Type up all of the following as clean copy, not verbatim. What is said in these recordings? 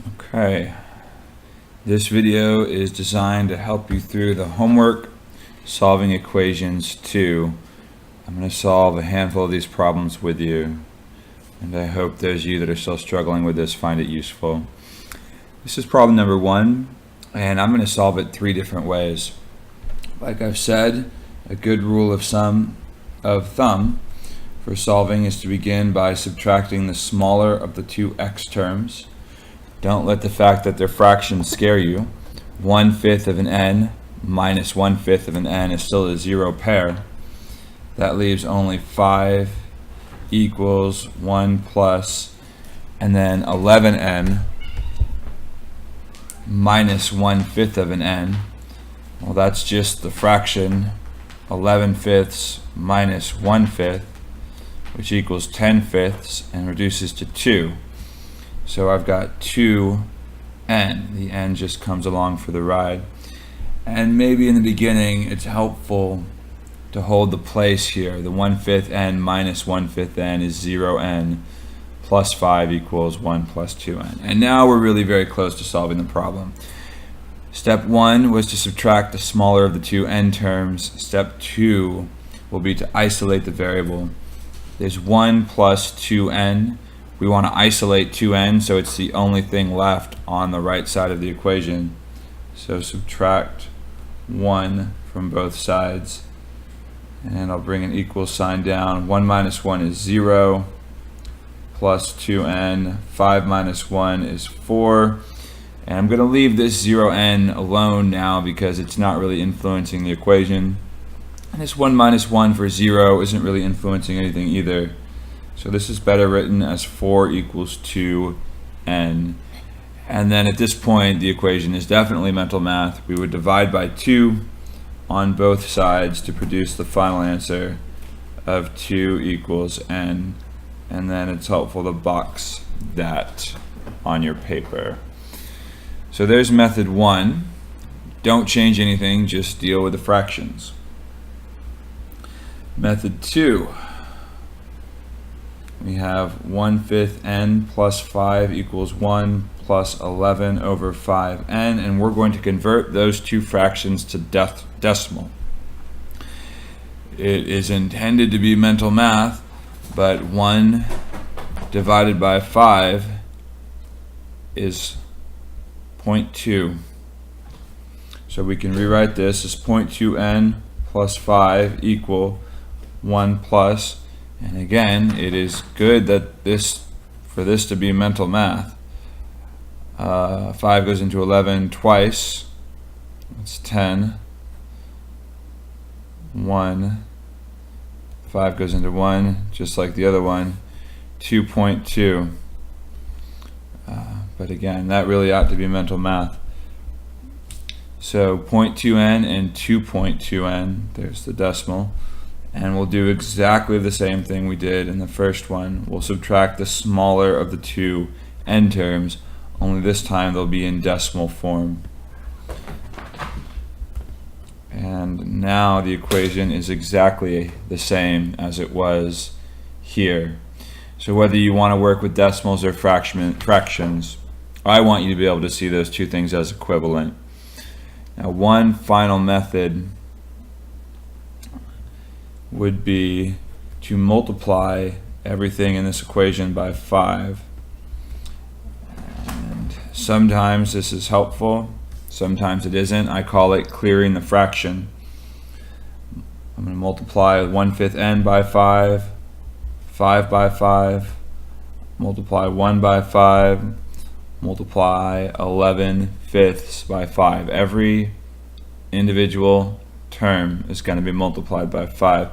Okay, this video is designed to help you through the homework solving equations 2. I'm going to solve a handful of these problems with you, and I hope those of you that are still struggling with this find it useful. This is problem number 1, and I'm going to solve it 3 different ways. Like I've said, a good rule of thumb for solving is to begin by subtracting the smaller of the two x terms. Don't let the fact that they're fractions scare you. 1/5 of an n minus 1/5 of an n is still a zero pair. That leaves only 5 equals 1 plus, and then 11n minus 1/5 of an n. Well, that's just the fraction 11/5 minus 1/5, which equals 10/5 and reduces to 2. So I've got 2n. The n just comes along for the ride. And maybe in the beginning it's helpful to hold the place here. The 1/5 n minus 1/5 n is 0n plus 5 equals 1 plus 2n. And now we're really very close to solving the problem. Step 1 was to subtract the smaller of the two n terms. Step 2 will be to isolate the variable. There's 1 plus 2n. We want to isolate 2n, so it's the only thing left on the right side of the equation. So subtract 1 from both sides, and I'll bring an equal sign down. 1 minus 1 is 0, plus 2n. 5 minus 1 is 4. And I'm going to leave this 0n alone now because it's not really influencing the equation. And this 1 minus 1 for 0 isn't really influencing anything either. So this is better written as 4 equals 2n. And then at this point, the equation is definitely mental math. We would divide by 2 on both sides to produce the final answer of 2 equals n. And then it's helpful to box that on your paper. So there's method 1. Don't change anything, just deal with the fractions. Method 2. We have 1/5 n plus 5 equals 1 plus 11 over 5n, and we're going to convert those two fractions to decimal. It is intended to be mental math, but 1 divided by 5 is 0.2. So we can rewrite this as 0.2n plus 5 equal 1 plus. And again, it is good that for this to be mental math. 5 goes into 11 twice. That's 10. 1. 5 goes into 1, just like the other one. 2.2. But again, that really ought to be mental math. So 0.2n and 2.2n, there's the decimal. And we'll do exactly the same thing we did in the first one. We'll subtract the smaller of the two n terms, only this time they'll be in decimal form. And now the equation is exactly the same as it was here. So whether you want to work with decimals or fractions, I want you to be able to see those two things as equivalent. Now, one final method would be to multiply everything in this equation by 5. And sometimes this is helpful, sometimes it isn't. I call it clearing the fraction. I'm going to multiply 1/5 n by 5, 5 by 5, multiply 1 by 5, multiply 11/5 by 5. Every individual term is going to be multiplied by 5.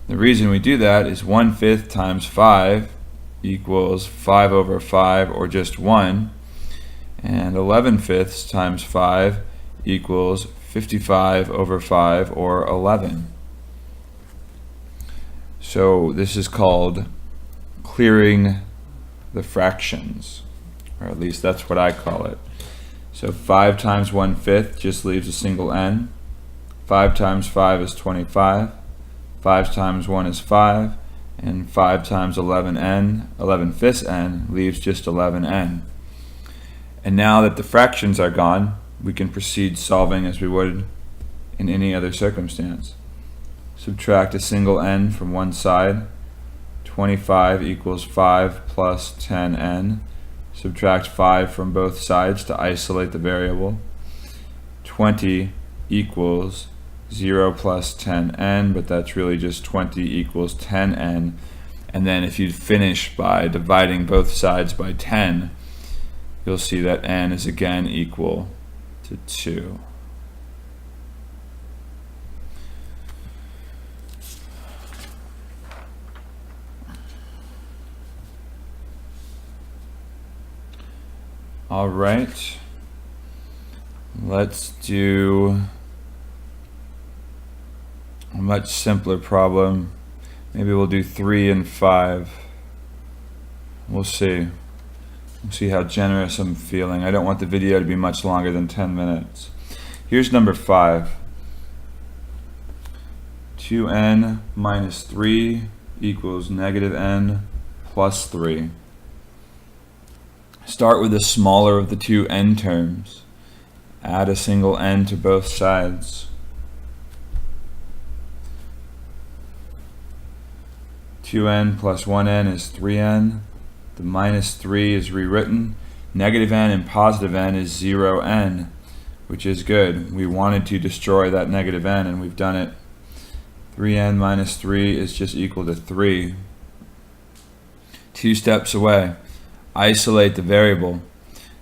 The reason we do that is 1/5 times 5 equals 5 over 5, or just 1, and 11/5 times 5 equals 55 over 5, or 11. So this is called clearing the fractions, or at least that's what I call it. So 5 times 1/5 just leaves a single n. 5 times 5 is 25. 5 times 1 is 5. And 5 times 11n, 11/5 n, leaves just 11n. And now that the fractions are gone, we can proceed solving as we would in any other circumstance. Subtract a single n from one side. 25 equals 5 plus 10n. Subtract 5 from both sides to isolate the variable. 20 equals 0 plus 10n, but that's really just 20 equals 10n. And then if you finish by dividing both sides by 10, you'll see that n is again equal to 2. All right, let's do a much simpler problem. Maybe we'll do 3 and 5. We'll see. We'll see how generous I'm feeling. I don't want the video to be much longer than 10 minutes. Here's number 5. 2n minus 3 equals negative n plus 3. Start with the smaller of the two n terms. Add a single n to both sides. 2n plus 1n is 3n. The minus 3 is rewritten. Negative n and positive n is 0n, which is good. We wanted to destroy that negative n, and we've done it. 3n minus 3 is just equal to 3. 2 steps away. Isolate the variable.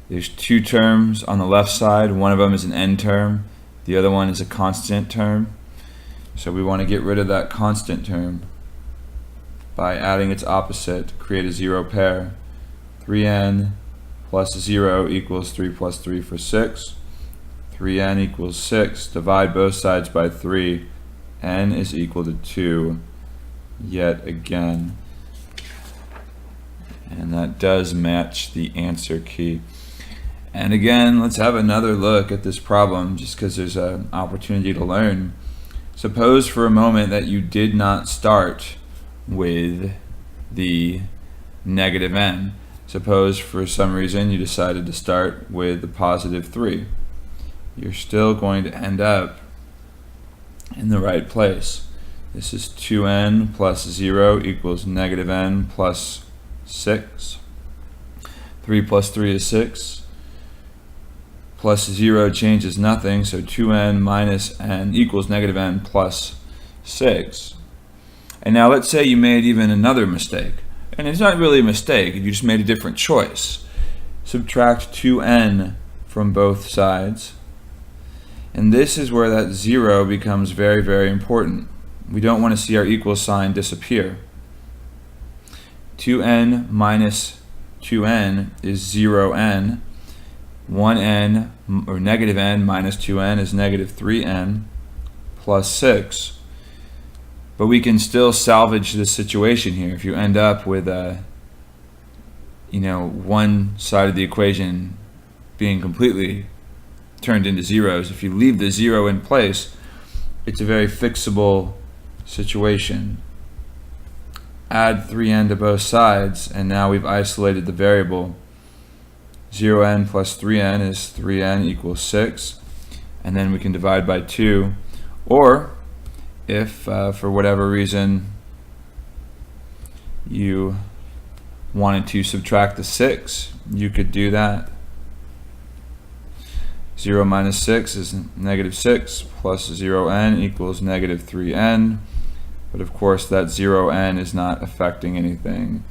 There's two terms on the left side. One of them is an n term. The other one is a constant term. So we want to get rid of that constant term by adding its opposite to create a 0 pair. 3n plus 0 equals 3 plus 3 for 6. 3n equals 6. Divide both sides by 3. n is equal to 2 yet again. And that does match the answer key. And again, let's have another look at this problem just because there's an opportunity to learn. Suppose for a moment that you did not start with the negative n. Suppose for some reason you decided to start with the positive 3. You're still going to end up in the right place. This is 2n plus 0 equals negative n plus 6. 3 plus 3 is 6. Plus 0 changes nothing, so 2n minus n equals negative n plus 6. And now let's say you made even another mistake. And it's not really a mistake, you just made a different choice. Subtract 2n from both sides. And this is where that 0 becomes very, very important. We don't want to see our equal sign disappear. 2n minus 2n is 0n. 1n, or negative n minus 2n is negative 3n plus 6. But we can still salvage this situation here. If you end up with one side of the equation being completely turned into zeros, if you leave the 0 in place, it's a very fixable situation. Add 3n to both sides, and now we've isolated the variable. 0n plus 3n is 3n equals 6, and then we can divide by 2, or if for whatever reason you wanted to subtract the 6, you could do that. 0 minus 6 is negative 6, plus 0n equals negative 3n, but of course that 0n is not affecting anything.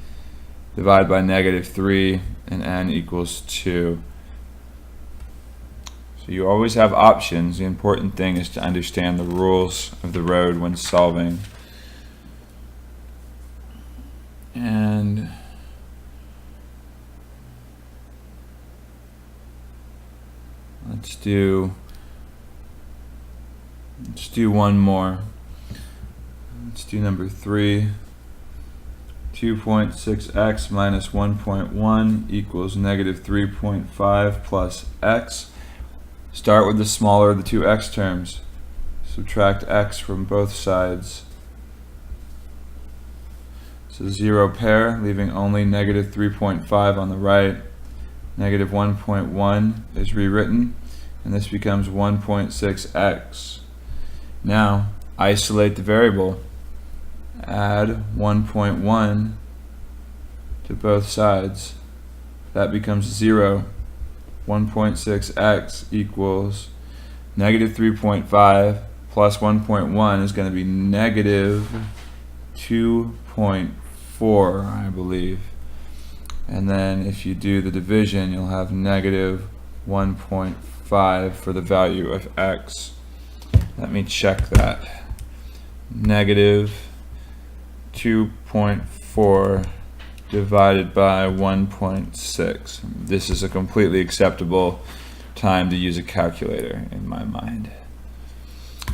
Divide by negative 3 and n equals 2. So you always have options. The important thing is to understand the rules of the road when solving. And let's do one more. Let's do number 3. 2.6x minus 1.1 equals negative 3.5 plus x. Start with the smaller of the two x terms. Subtract x from both sides. So 0 pair, leaving only negative 3.5 on the right. Negative 1.1 is rewritten, and this becomes 1.6x. Now, isolate the variable. Add 1.1 to both sides. That becomes 0. 1.6x equals negative 3.5 plus 1.1 is going to be negative 2.4, I believe. And then if you do the division, you'll have negative 1.5 for the value of x. Let me check that. Negative 2.4 divided by 1.6. This is a completely acceptable time to use a calculator in my mind.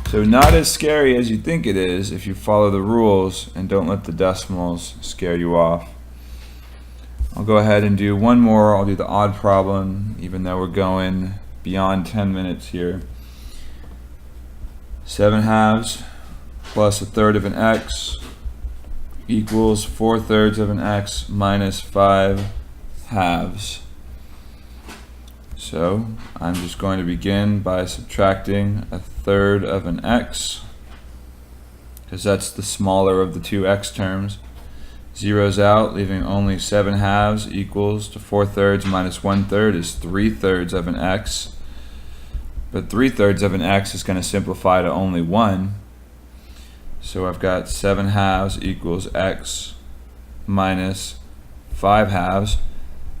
So not as scary as you think it is if you follow the rules and don't let the decimals scare you off. I'll go ahead and do one more. I'll do the odd problem, even though we're going beyond 10 minutes here. 7/2 plus 1/3 of an x equals 4/3 of an x minus 5/2. So I'm just going to begin by subtracting 1/3 of an x, because that's the smaller of the two x terms. Zeros out, leaving only 7/2 equals to 4/3 minus 1/3 is 3/3 of an x. But 3/3 of an x is going to simplify to only 1. So I've got 7/2 equals x minus 5/2.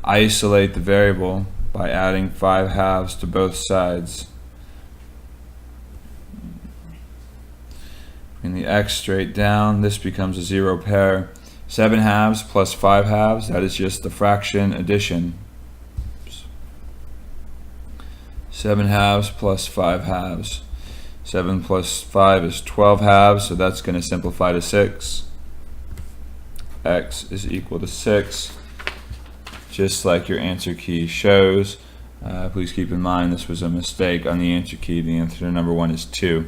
Isolate the variable by adding 5/2 to both sides. Bring the x straight down. This becomes a 0 pair. 7/2 plus 5/2, that is just the fraction addition. 7/2 plus 5/2. 7 plus 5 is 12/2, so that's going to simplify to 6. X is equal to 6, just like your answer key shows. Please keep in mind this was a mistake on the answer key. The answer to number 1 is 2.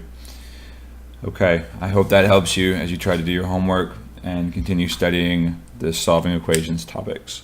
Okay, I hope that helps you as you try to do your homework and continue studying the solving equations topics.